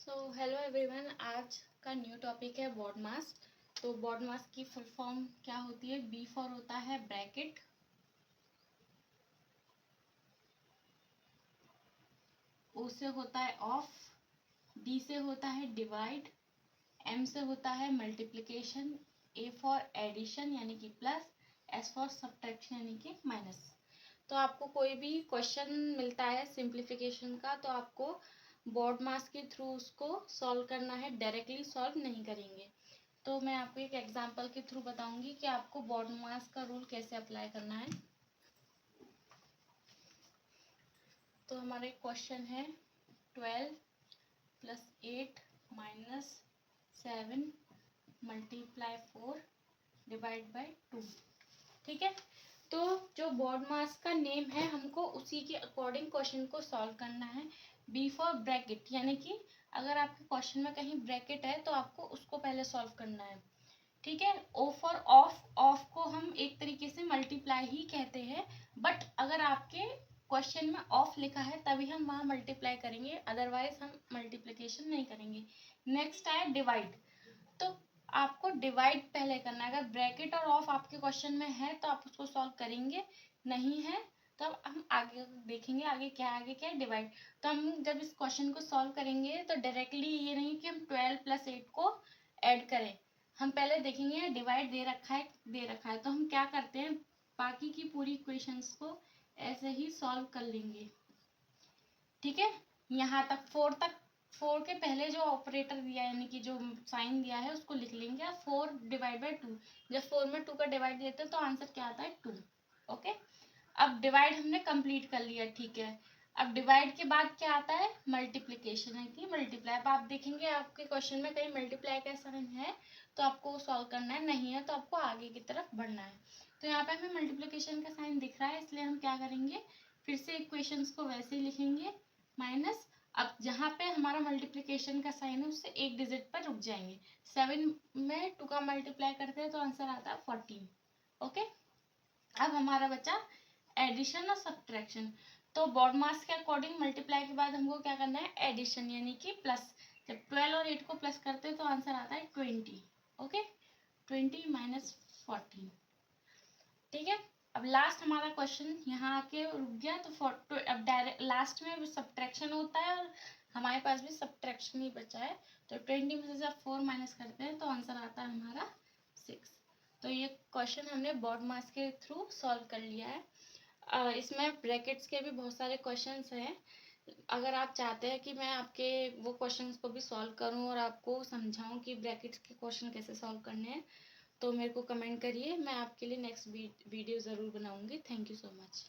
Hello everyone, आज का new topic है बॉड मास। तो बॉड मास की फुल फॉर्म क्या होती है? बी फॉर होता है ब्रैकेट, ओ से होता है ऑफ, डी से होता है डिवाइड, एम से होता है मल्टीप्लिकेशन, ए फॉर एडिशन यानी कि प्लस, एस फॉर सब्ट्रैक्शन यानी कि माइनस। तो आपको कोई भी क्वेश्चन मिलता है सिंप्लीफिकेशन का तो आपको बॉड मास के थ्रू उसको सॉल्व करना है, डायरेक्टली सॉल्व नहीं करेंगे। तो मैं आपको एक एग्जांपल के थ्रू बताऊंगी कि आपको बॉड मास का रूल कैसे अप्लाई करना है। तो हमारे क्वेश्चन है 12 plus 8 minus 7 multiply 4 divide by 2। ठीक है, तो जो बॉड मास का नेम है हमको उसी के अकॉर्डिंग क्वेश्चन को सॉल्व करना है। बी फॉर ब्रैकेट यानी कि अगर आपके क्वेश्चन में कहीं ब्रैकेट है तो आपको उसको पहले सॉल्व करना है। ठीक है, ओ फॉर ऑफ, ऑफ को हम एक तरीके से मल्टीप्लाई ही कहते हैं, बट अगर आपके क्वेश्चन में ऑफ लिखा है तभी हम वहां मल्टीप्लाई करेंगे, अदरवाइज हम मल्टीप्लिकेशन नहीं करेंगे। नेक्स्ट है डिवाइड। तो आपको डिवाइड पहले करना है। अगर ब्रैकेट और ऑफ आपके क्वेश्चन में है तो आप उसको सॉल्व करेंगे, नहीं है तो हम आगे देखेंगे आगे क्या है डिवाइड। तो हम जब इस क्वेश्चन को सॉल्व करेंगे तो डायरेक्टली ये नहीं कि हम 12 प्लस 8 को ऐड करें, हम पहले देखेंगे डिवाइड दे रखा है तो हम क्या करते हैं, बाकी की पूरी इक्वेशंस को ऐसे ही सॉल्व कर लेंगे। ठीक है, यहाँ तक 4 तक, 4 के पहले जो ऑपरेटर दिया है यानी कि जो साइन दिया है उसको लिख लेंगे। 4 डिवाइड बाई 2, जब 4 में 2 का डिवाइड देते हैं तो आंसर क्या आता है 2। ओके, अब डिवाइड हमने कंप्लीट कर लिया। ठीक है, अब डिवाइड के बाद क्या आता है मल्टीप्लिकेशन है कि मल्टीप्लाई। अब आप देखेंगे आपके क्वेश्चन में कहीं मल्टीप्लाई का साइन है तो आपको सॉल्व करना है, नहीं है तो आपको आगे की तरफ बढ़ना है। तो यहाँ पे हमें मल्टीप्लिकेशन का साइन दिख रहा है इसलिए हम क्या करेंगे, फिर से इक्वेशंस को वैसे ही लिखेंगे माइनस। अब जहाँ पे हमारा मल्टीप्लिकेशन का साइन है उससे एक डिजिट पर रुक जाएंगे। 7 में 2 का मल्टीप्लाई करते हैं तो आंसर आता है 14। ओके, अब हमारा बचा एडिशन और सब्ट्रैक्शन। तो बॉड मास के अकॉर्डिंग मल्टीप्लाई के बाद हमको क्या करना है एडिशन यानी कि प्लस। जब 12 और 8 को प्लस करते हैं तो आंसर आता है 20। Okay, 20 minus 14। ठीक है, अब लास्ट हमारा क्वेश्चन यहाँ आके रुक गया तो अब डायरेक्ट लास्ट में सब्ट्रैक्शन होता है और हमारे पास भी सब्ट्रैक्शन ही बचा है। तो 20 में से जब 4 माइनस करते हैं तो आंसर आता है हमारा 6। तो ये क्वेश्चन हमने बॉड मास के थ्रू सॉल्व कर लिया है। इसमें ब्रैकेट्स के भी बहुत सारे क्वेश्चंस हैं। अगर आप चाहते हैं कि मैं आपके वो क्वेश्चंस को भी सॉल्व करूं और आपको समझाऊं कि ब्रैकेट्स के क्वेश्चन कैसे सॉल्व करने हैं तो मेरे को कमेंट करिए, मैं आपके लिए नेक्स्ट वीडियो ज़रूर बनाऊंगी। Thank you so much.